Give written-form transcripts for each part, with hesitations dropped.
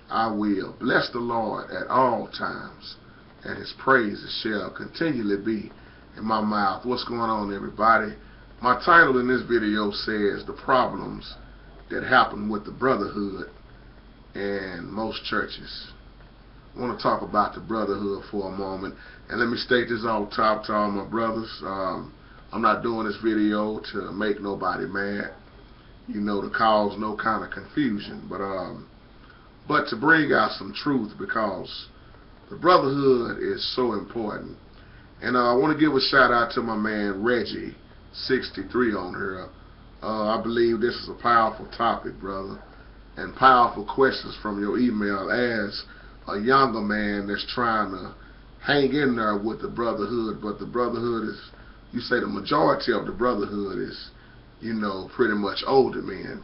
I will bless the Lord at all times, and his praises shall continually be in my mouth. What's going on, everybody? My title in this video says the problems that happen with the brotherhood in most churches. I want to talk about the brotherhood for a moment, and let me state this off top to all my brothers. I'm not doing this video to make nobody mad, to cause no kind of confusion, but to bring out some truth, because the brotherhood is so important. And I want to give a shout out to my man Reggie 63 on here. I believe this is a powerful topic, brother, and powerful questions from your email as a younger man that's trying to hang in there with the brotherhood. But the brotherhood is, you say the majority of the brotherhood is, pretty much older men.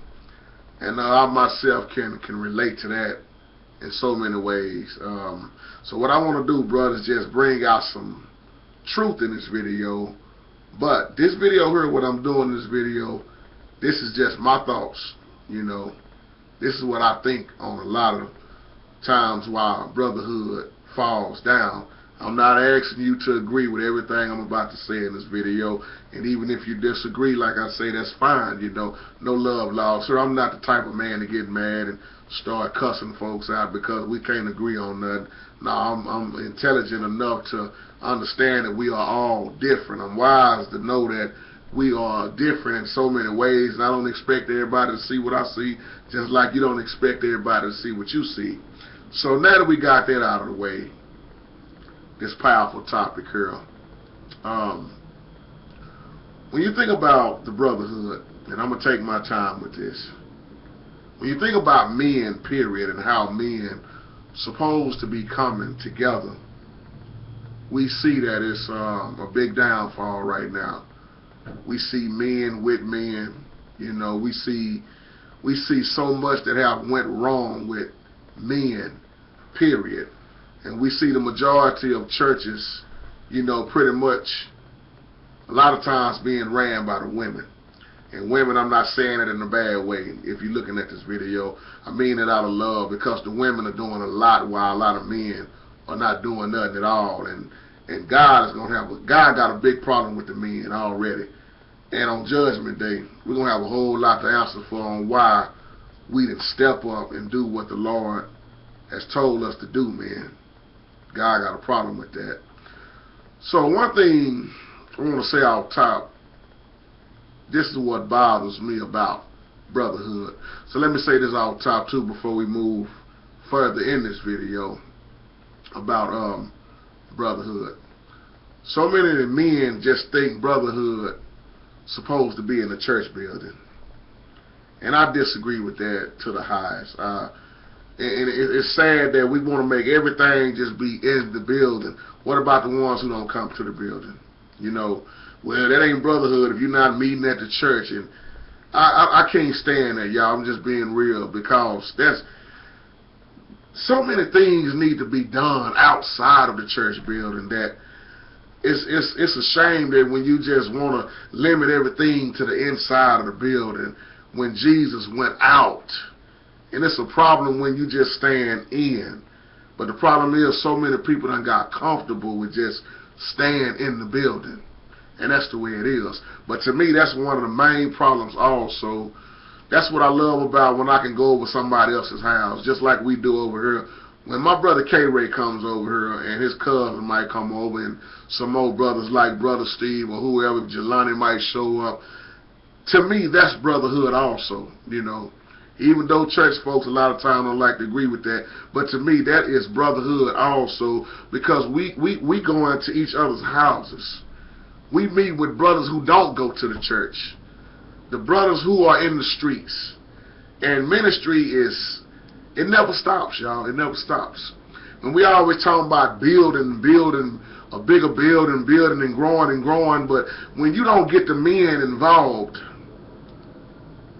And I myself can relate to that in so many ways. So what I want to do, brother, is just bring out some truth in this video. But this video here, what I'm doing in this video, this is just my thoughts. This is what I think on a lot of times why brotherhood falls down. I'm not asking you to agree with everything I'm about to say in this video, and even if you disagree, like I say, that's fine. No love lost. Sir, I'm not the type of man to get mad and start cussing folks out because we can't agree on nothing. No, I'm intelligent enough to understand that we are all different. I'm wise to know that we are different in so many ways, and I don't expect everybody to see what I see, just like you don't expect everybody to see what you see. So now that we got that out of the way, this powerful topic here, when you think about the brotherhood, and I'm going to take my time with this, when you think about men, period, and how men supposed to be coming together, we see that it's a big downfall right now. We see men with men, we see so much that have went wrong with men, period. And we see the majority of churches, pretty much a lot of times being ran by the women. And women, I'm not saying it in a bad way. If you're looking at this video, I mean it out of love, because the women are doing a lot while a lot of men are not doing nothing at all. And God is God got a big problem with the men already. And on Judgment Day, we're going to have a whole lot to answer for on why we didn't step up and do what the Lord has told us to do, man. God got a problem with that. So one thing I want to say off top, this is what bothers me about brotherhood. So let me say this off top too before we move further in this video about brotherhood. So many men just think brotherhood supposed to be in the church building, and I disagree with that to the highest. And it's sad that we want to make everything just be in the building. What about the ones who don't come to the building? Well, that ain't brotherhood if you're not meeting at the church. And I can't stand that, y'all. I'm just being real, because that's so many things need to be done outside of the church building that it's a shame that when you just want to limit everything to the inside of the building, when Jesus went out. And it's a problem when you just stand in. But the problem is so many people done got comfortable with just staying in the building. And that's the way it is. But to me, that's one of the main problems also. That's what I love about when I can go over somebody else's house, just like we do over here. When my brother K-Ray comes over here and his cousin might come over, and some more brothers like Brother Steve or whoever, Jelani might show up. To me, that's brotherhood also, Even though church folks a lot of times don't like to agree with that, but to me that is brotherhood also, because we go into each other's houses. We meet with brothers who don't go to the church, the brothers who are in the streets. And ministry it never stops, y'all. It never stops. And we always talking about building a bigger building and growing, but when you don't get the men involved,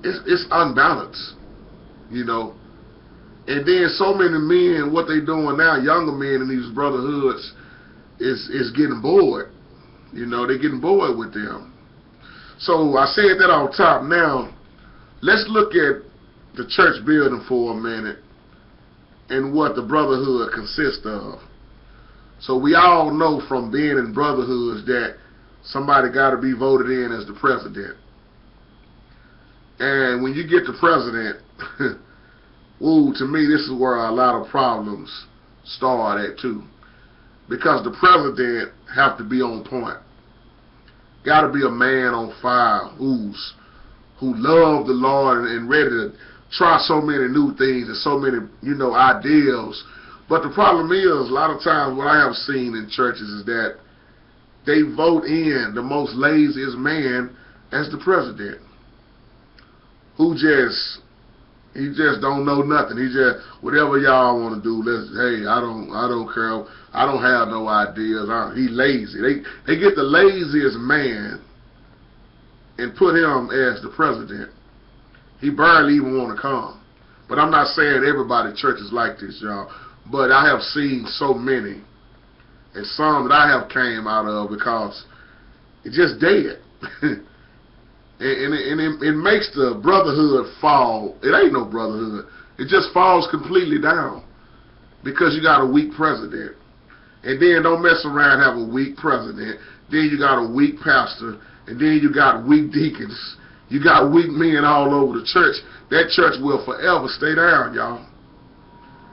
it's unbalanced. And then so many men, what they doing now, younger men in these brotherhoods, is getting bored. They're getting bored with them. So I said that on top. Now, let's look at the church building for a minute and what the brotherhood consists of. So we all know from being in brotherhoods that somebody got to be voted in as the president. And when you get the president, ooh, to me, this is where a lot of problems start at too. Because the president have to be on point. Got to be a man on fire who love the Lord and ready to try so many new things and so many, ideals. But the problem is, a lot of times what I have seen in churches is that they vote in the most laziest man as the president, who he just don't know nothing. He just, whatever y'all want to do, hey, I don't care. I don't have no ideas. He lazy. They get the laziest man and put him as the president. He barely even want to come. But I'm not saying everybody church is like this, y'all. But I have seen so many, and some that I have came out of because it's just dead. It makes the brotherhood fall. It ain't no brotherhood. It just falls completely down because you got a weak president. And then don't mess around and have a weak president. Then you got a weak pastor. And then you got weak deacons. You got weak men all over the church. That church will forever stay down, y'all.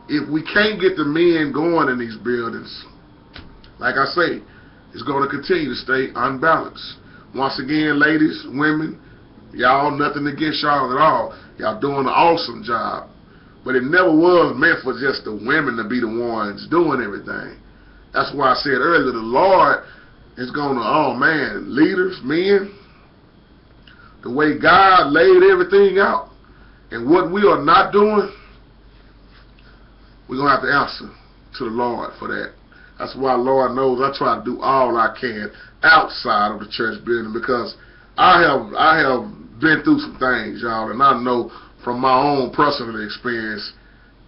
If we can't get the men going in these buildings, like I say, it's going to continue to stay unbalanced. Once again, ladies, women, y'all, nothing against y'all at all. Y'all doing an awesome job. But it never was meant for just the women to be the ones doing everything. That's why I said earlier, the Lord is going to, oh man, leaders, men, the way God laid everything out and what we are not doing, we're going to have to answer to the Lord for that. That's why Lord knows I try to do all I can outside of the church building, because I have been through some things, y'all, and I know from my own personal experience,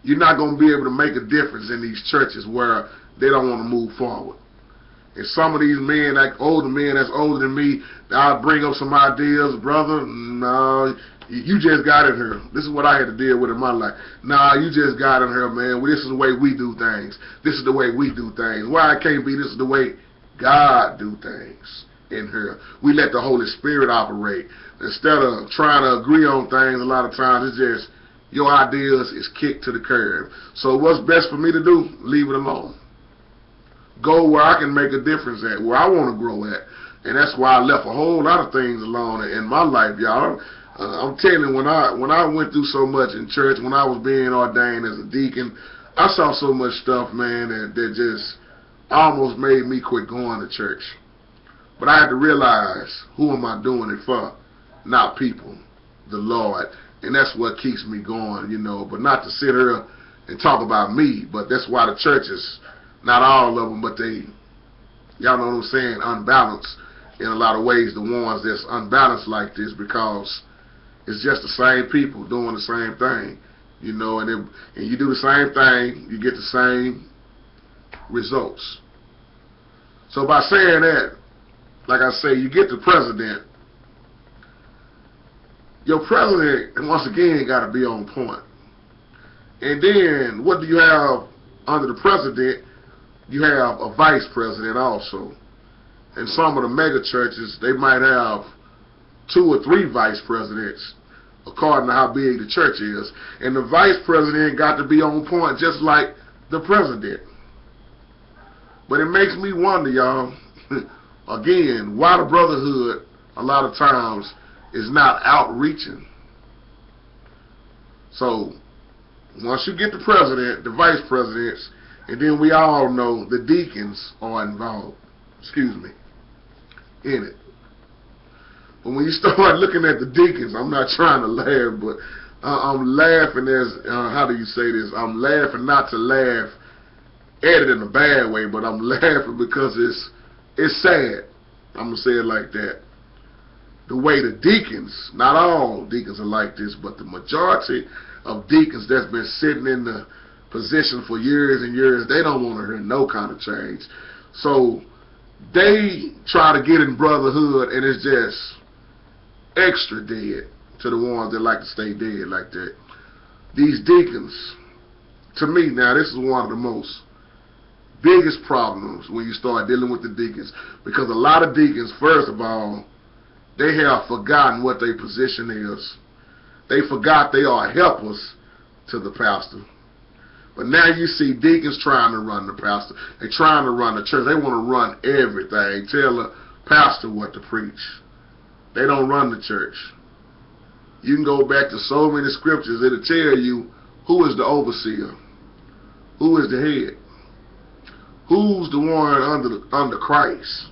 you're not going to be able to make a difference in these churches where they don't want to move forward. And some of these men, like older men that's older than me, I'll bring up some ideas, brother, no, you just got in here. This is what I had to deal with in my life. Nah, you just got in here, man. Well, this is the way we do things. This is the way we do things. Why it can't be this is the way God do things in here. We let the Holy Spirit operate. Instead of trying to agree on things, a lot of times it's just your ideas is kicked to the curb. So what's best for me to do? Leave it alone. Go where I can make a difference at, where I want to grow at. And that's why I left a whole lot of things alone in my life, y'all. I'm telling you, when I went through so much in church, when I was being ordained as a deacon, I saw so much stuff, man, that just almost made me quit going to church. But I had to realize, who am I doing it for? Not people, the Lord. And that's what keeps me going, but not to sit here and talk about me. But that's why the churches, not all of them, but they, y'all know what I'm saying, unbalanced in a lot of ways, the ones that's unbalanced like this, because it's just the same people doing the same thing, and you do the same thing, you get the same results. So by saying that, like I say, you get the president. Your president, and once again, got to be on point. And then, what do you have under the president? You have a vice president also. And some of the mega churches, they might have 2 or 3 vice presidents, according to how big the church is. And the vice president got to be on point, just like the president. But it makes me wonder, y'all, again, why the brotherhood, a lot of times, is not outreaching. So, once you get the president, the vice presidents, and then we all know the deacons are involved, in it. But when you start looking at the deacons, I'm not trying to laugh, but I'm laughing as, how do you say this? I'm laughing not to laugh at it in a bad way, but I'm laughing because it's sad. I'm going to say it like that. The way the deacons, not all deacons are like this, but the majority of deacons that's been sitting in the position for years and years, they don't want to hear no kind of change. So they try to get in brotherhood, and it's just extra dead to the ones that like to stay dead like that. These deacons, to me now, this is one of the most biggest problems when you start dealing with the deacons, because a lot of deacons, first of all, they have forgotten what their position is. They forgot they are helpers to the pastor. But now you see deacons trying to run the pastor. They're trying to run the church. They want to run everything. Tell the pastor what to preach. They don't run the church. You can go back to so many scriptures. It'll tell you who is the overseer, who is the head, who's the one under Christ.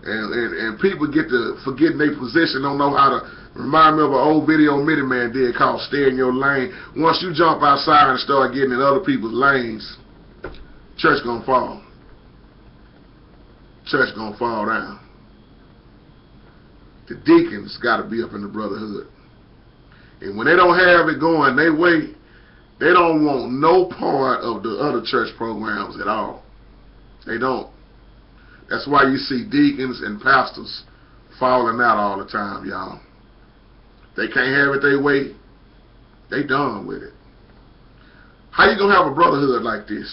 And people get to forgetting their position, don't know how to. Remind me of an old video Miniman did called Stay in Your Lane. Once you jump outside and start getting in other people's lanes, church gonna fall. Church gonna fall down. The deacons gotta be up in the brotherhood. And when they don't have it going their way, they don't want no part of the other church programs at all. They don't. That's why you see deacons and pastors falling out all the time, y'all. They can't have it their way. They done with it. How you gonna have a brotherhood like this?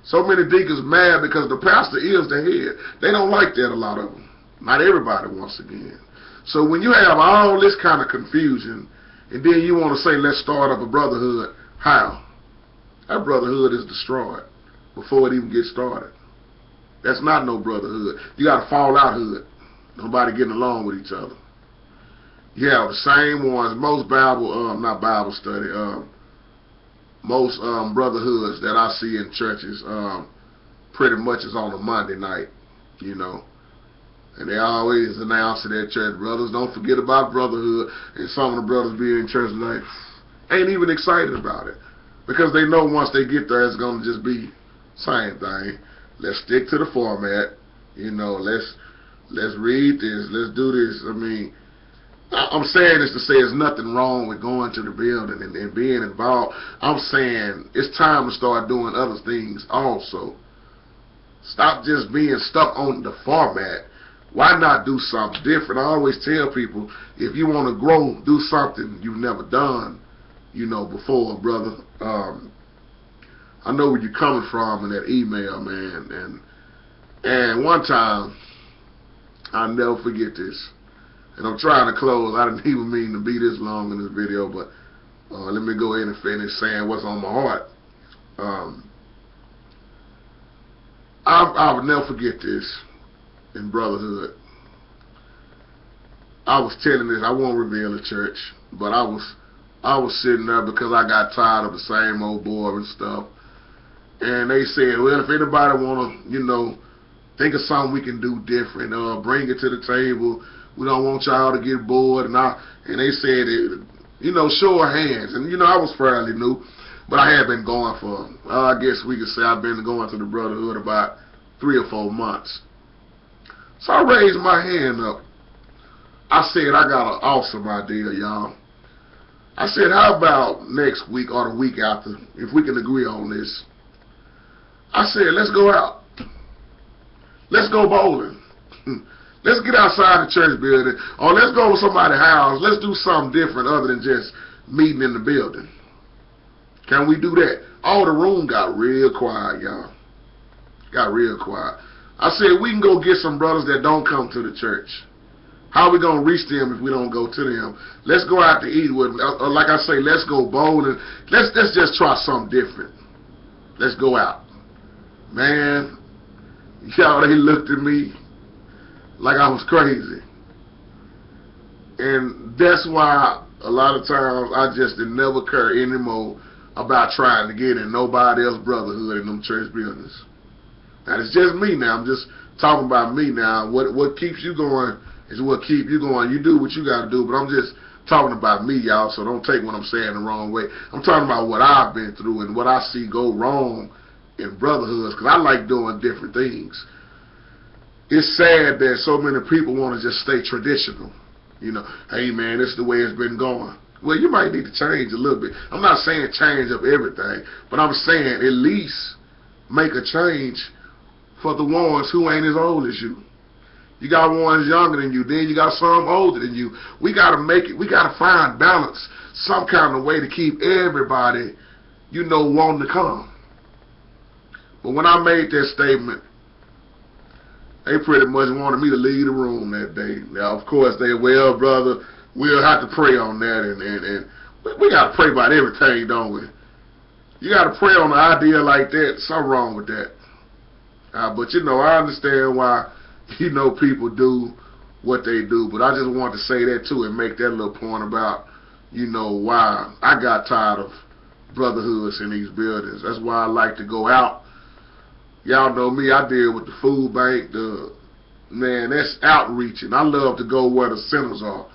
So many deacons mad because the pastor is the head. They don't like that, a lot of them. Not everybody, once again. So when you have all this kind of confusion, and then you want to say, let's start up a brotherhood, how? That brotherhood is destroyed before it even gets started. That's not no brotherhood. You got a fallout hood. Nobody getting along with each other. You have the same ones. Most not Bible study, most brotherhoods that I see in churches pretty much is on a Monday night, you know. And they always announce to their church, brothers, don't forget about brotherhood. And some of the brothers be in church like, ain't even excited about it. Because they know once they get there, it's going to just be same thing. Let's stick to the format, you know, let's read this, let's do this. I mean, I'm saying this to say there's nothing wrong with going to the building and being involved. I'm saying it's time to start doing other things also. Stop just being stuck on the format. Why not do something different? I always tell people, if you want to grow, do something you've never done, you know, before, brother. I know where you're coming from in that email, man. And one time, I'll never forget this. And I'm trying to close. I didn't even mean to be this long in this video, but let me go ahead and finish saying what's on my heart. I would never forget this in brotherhood. I was telling this, I won't reveal the church, but I was sitting there because I got tired of the same old boring stuff. And they said, well, if anybody want to, you know, think of something we can do different, bring it to the table. We don't want y'all to get bored. And they said, you know, show of hands. And, you know, I was fairly new, but I had been going for, I guess we could say I've been going to the brotherhood about 3 or 4 months. So I raised my hand up. I said, I got an awesome idea, y'all. I said, how about next week or the week after, if we can agree on this? I said, let's go out. Let's go bowling. Let's get outside the church building, or let's go to somebody's house. Let's do something different other than just meeting in the building. Can we do that? All the room got real quiet, y'all. Got real quiet. I said, we can go get some brothers that don't come to the church. How are we going to reach them if we don't go to them? Let's go out to eat with them. Like I say, let's go bowling. Let's just try something different. Let's go out. Man, y'all, they looked at me like I was crazy. And that's why a lot of times I just didn't never care anymore about trying to get in nobody else's brotherhood in them church buildings. Now, it's just me now. I'm just talking about me now. What keeps you going is what keeps you going. You do what you got to do, but I'm just talking about me, y'all, so don't take what I'm saying the wrong way. I'm talking about what I've been through and what I see go wrong in brotherhoods, because I like doing different things. It's sad that so many people want to just stay traditional. You know, hey, man, this is the way it's been going. Well, you might need to change a little bit. I'm not saying change up everything, but I'm saying at least make a change for the ones who ain't as old as you. You got ones younger than you. Then you got some older than you. We got to make it. We got to find balance, some kind of way to keep everybody, wanting to come. But when I made that statement, they pretty much wanted me to leave the room that day. Now, of course, well, brother, we'll have to pray on that. And we got to pray about everything, don't we? You got to pray on an idea like that. Something wrong with that. But, I understand why, people do what they do. But I just want to say that, too, and make that little point about, why I got tired of brotherhoods in these buildings. That's why I like to go out. Y'all know me, I deal with the food bank. That's outreach. And I love to go where the sinners are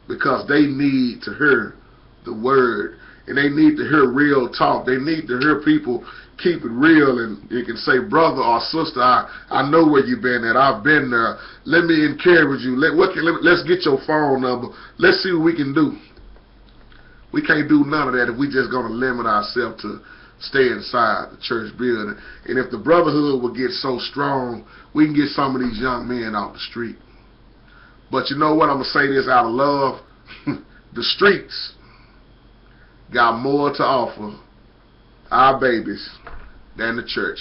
because they need to hear the word. And they need to hear real talk. They need to hear people keep it real, and you can say, brother or sister, I know where you've been at. I've been there. Let me encourage you. Let's get your phone number. Let's see what we can do. We can't do none of that if we just going to limit ourselves to stay inside the church building. And if the brotherhood will get so strong, we can get some of these young men off the street. But you know what? I'm going to say this out of love. The streets got more to offer our babies than the church,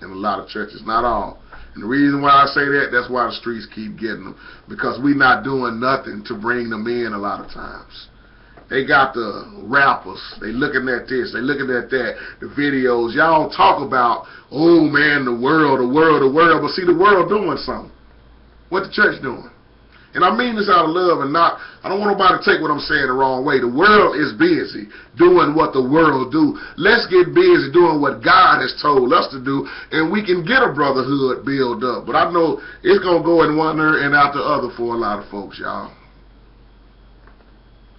and a lot of churches, not all. And the reason why I say that, that's why the streets keep getting them, because we not doing nothing to bring them in a lot of times. They got the rappers, they looking at this, they looking at that, the videos. Y'all talk about, oh man, the world, but see the world doing something. What the church doing? And I mean this out of love, and I don't want nobody to take what I'm saying the wrong way. The world is busy doing what the world do. Let's get busy doing what God has told us to do, and we can get a brotherhood built up. But I know it's going to go in one ear and out the other for a lot of folks, y'all.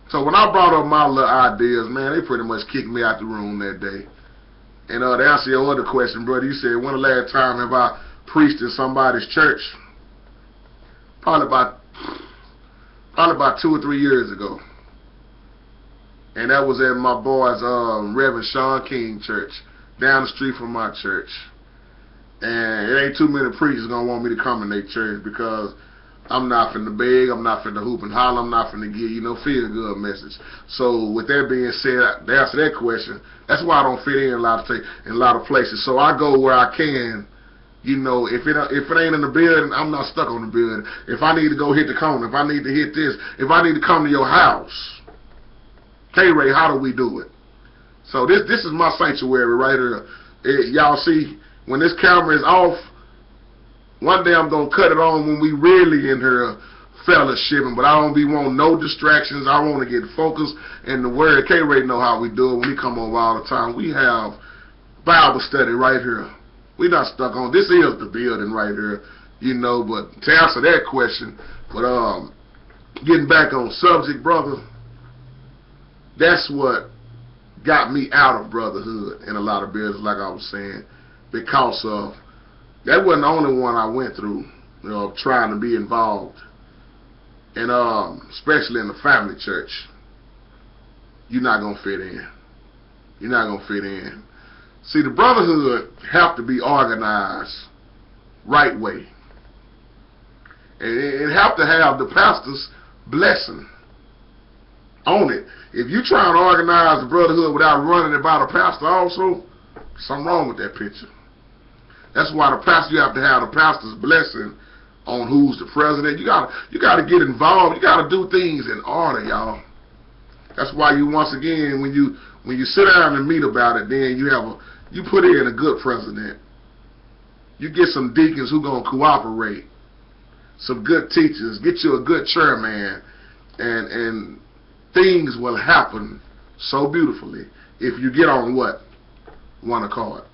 So when I brought up my little ideas, man, they pretty much kicked me out the room that day. And to answer your other question, brother, you said, when the last time have I preached in somebody's church? Probably about 2 or 3 years ago. And that was at my boy's Reverend Sean King church, down the street from my church. And it ain't too many preachers gonna want me to come in their church because I'm not finna beg, I'm not finna hoop and holler, I'm not finna give you no feel good message. So with that being said, to answer that question, that's why I don't fit in a lot of places. So I go where I can. If it ain't in the building, I'm not stuck on the building. If I need to go hit the corner, if I need to hit this, if I need to come to your house, K-Ray, how do we do it? So this is my sanctuary right here. Y'all see, when this camera is off, one day I'm going to cut it on when we really in here fellowshipping, but I don't be wanting no distractions. I want to get focused, and the word, K-Ray know how we do it when we come over all the time. We have Bible study right here. We're not stuck on, this is the building right here, but to answer that question, but getting back on subject, brother, that's what got me out of brotherhood in a lot of buildings, like I was saying, because of, that wasn't the only one I went through, trying to be involved, and especially in the family church. You're not going to fit in. You're not going to fit in. See, the brotherhood have to be organized right way. And it have to have the pastor's blessing on it. If you try to organize the brotherhood without running it by the pastor also, something wrong with that picture. That's why you have to have the pastor's blessing on who's the president. You gotta get involved. You gotta do things in order, y'all. That's why once again, when you sit down and meet about it, then you put in a good president. You get some deacons who gonna cooperate, some good teachers, get you a good chairman, and things will happen so beautifully if you get on one accord.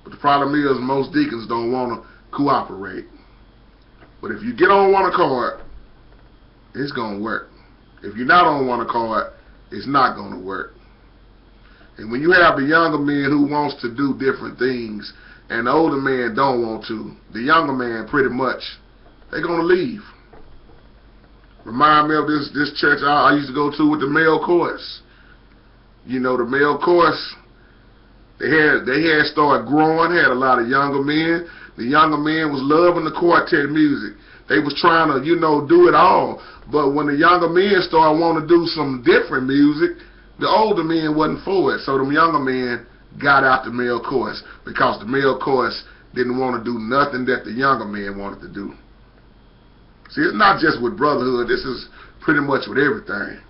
But the problem is most deacons don't want to cooperate. But if you get on one accord, it's gonna work. If you're not on one accord, it's not gonna work. And when you have the younger men who wants to do different things and the older men don't want to, the younger man pretty much, they're going to leave. Remind me of this church I used to go to with the male chorus. The male chorus, they had started growing, had a lot of younger men. The younger men was loving the quartet music. They was trying to, you know, do it all. But when the younger men started wanting to do some different music, the older men wasn't for it. So them younger men got out the male chorus because the male chorus didn't want to do nothing that the younger men wanted to do. See, it's not just with brotherhood. This is pretty much with everything.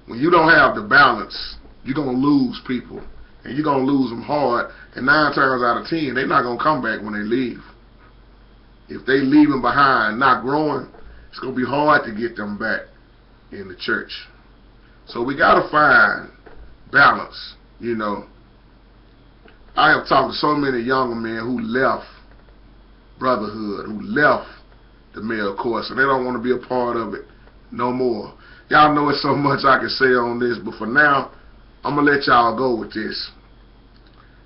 When you don't have the balance, you're going to lose people. And you're going to lose them hard. And 9 times out of 10, they're not going to come back when they leave. If they leave them behind, not growing, it's going to be hard to get them back in the church. So we got to find balance, you know. I have talked to so many younger men who left brotherhood, who left the male chorus, and they don't want to be a part of it no more. Y'all know it's so much I can say on this, but for now, I'm going to let y'all go with this.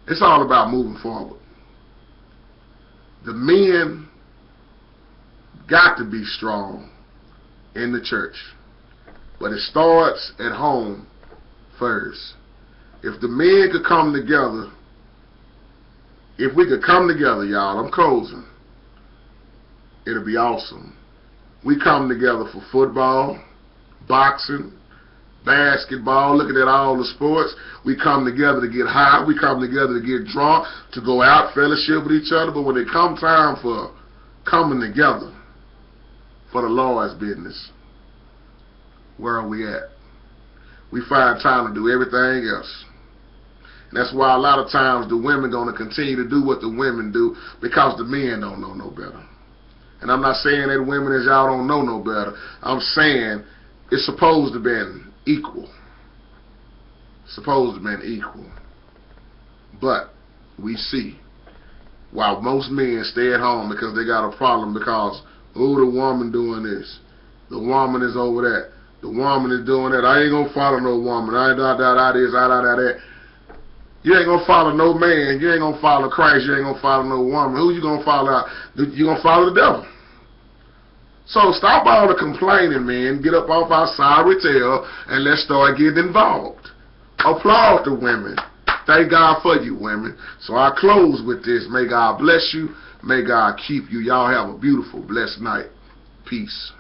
It's all about moving forward. The men got to be strong in the church, but it starts at home first. If the men could come together, if we could come together, y'all, I'm closing, it'll be awesome. We come together for football, boxing, basketball, looking at all the sports. We come together to get high. We come together to get drunk, to go out, fellowship with each other. But when it comes time for coming together for the Lord's business, where are we at? We find time to do everything else. And that's why a lot of times the women going to continue to do what the women do, because the men don't know no better. And I'm not saying that women as y'all don't know no better. I'm saying it's supposed to be equal. Supposed to be equal. But we see, while most men stay at home because they got a problem because, oh, the woman doing this, the woman is over that, the woman is doing that, I ain't going to follow no woman, I ain't this, that. You ain't going to follow no man, you ain't going to follow Christ, you ain't going to follow no woman. Who you going to follow? You going to follow the devil. So stop all the complaining, man. Get up off our sorry tail and let's start getting involved. Applaud the women. Thank God for you, women. So I close with this. May God bless you. May God keep you. Y'all have a beautiful, blessed night. Peace.